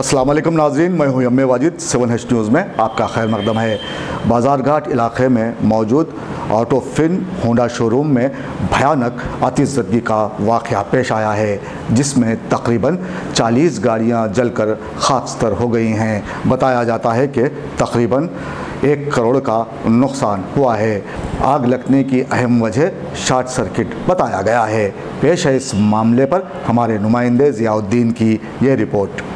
अस्सलाम वालेकुम नाज़रीन, मैं हूं यम्मे वाजिद। 7H न्यूज़ में आपका खैर मकदम है। बाज़ार घाट इलाके में मौजूद ऑटो फिन होंडा शोरूम में भयानक आतिशज़दगी का वाक़या पेश आया है, जिसमें तकरीबन 40 गाड़ियां जलकर खाकस्तर हो गई हैं। बताया जाता है कि तकरीबन 1 करोड़ का नुकसान हुआ है। आग लगने की अहम वजह शॉर्ट सर्किट बताया गया है। पेश है इस मामले पर हमारे नुमाइंदे ज़ियाउद्दीन की ये रिपोर्ट।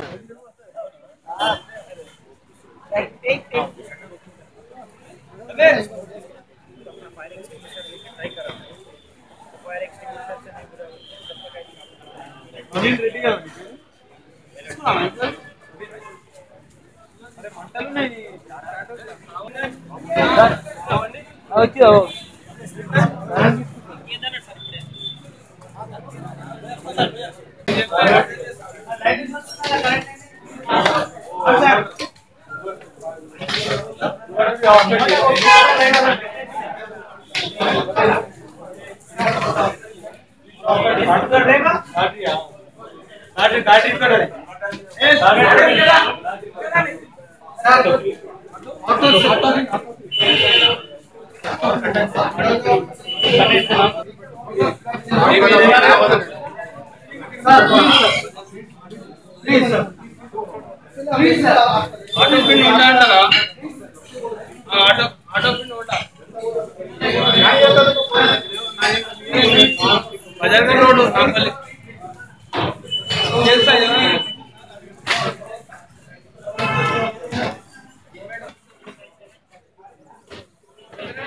ఆటో పిన్ ఉంటా అంటారా? ఆటో పిన్ ఉంటా బజార్ में रोड नामपल्ली చేస్తా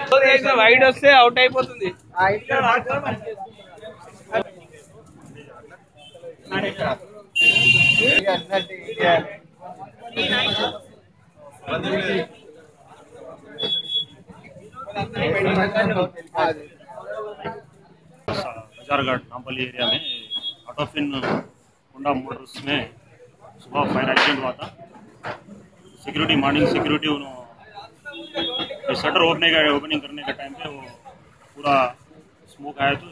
तो एक वाइड వస్తే అవుట్ అయిపోతుంది। बाजार घाट नामपल्ली एरिया में ऑटो फिन होंडा मोटर्स में सुबह फायर एक्सीडेंट हुआ था। Security morning security shutter opening करने के टाइम पे वो पूरा स्मोक आया, तो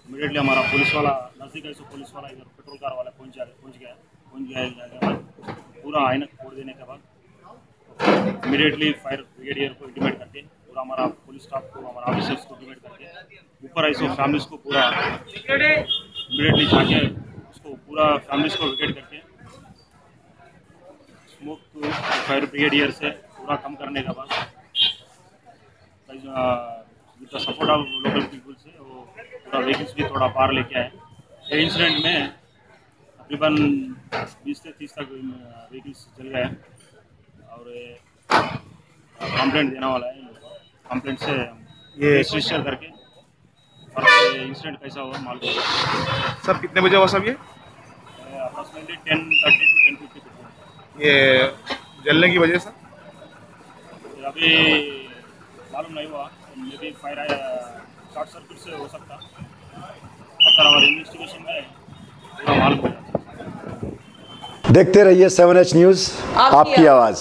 इमीडिएटली हमारा पुलिस वाला नज़दीक है, पुलिस वाला इधर पेट्रोल कार वाला पहुंच गया। पूरा आइनक फोड़ देने के बाद इमीडिएटली फायर ब्रिगेडियर को इंटीमेट करके पूरा हमारा पुलिस स्टाफ को, हमारा ऑफिसर्स को इंटीमेट करके ऊपर ऐसे फैमिलीज को पूरा इमीडिएटली जाके उसको पूरा फैमिलीज को विकेट करके स्मोक फायर ब्रिगेडियर से पूरा कम करने के बाद with the support of local people से वो पूरा व्हीकल्स भी थोड़ा पार लेके आए। ये इंसिडेंट में तकरीबन 20 से 30 तक व्हीकल्स चल गए और कंप्लेंट देने वाला है। कंप्लेंट से ये रजिस्टर करके और इंसिडेंट कैसा हुआ मालूम। सर कितने बजे हुआ सब ये? Approximately 10:30 to 10:50। ये जलने की वजह से अभी मालूम नहीं हुआ, मे भी फायर शॉर्ट सर्किट से हो सकता। और हमारे इन्वेस्टिगेशन में पूरा मालूम हो जाता। देखते रहिए 7H न्यूज़, आपकी आवाज़।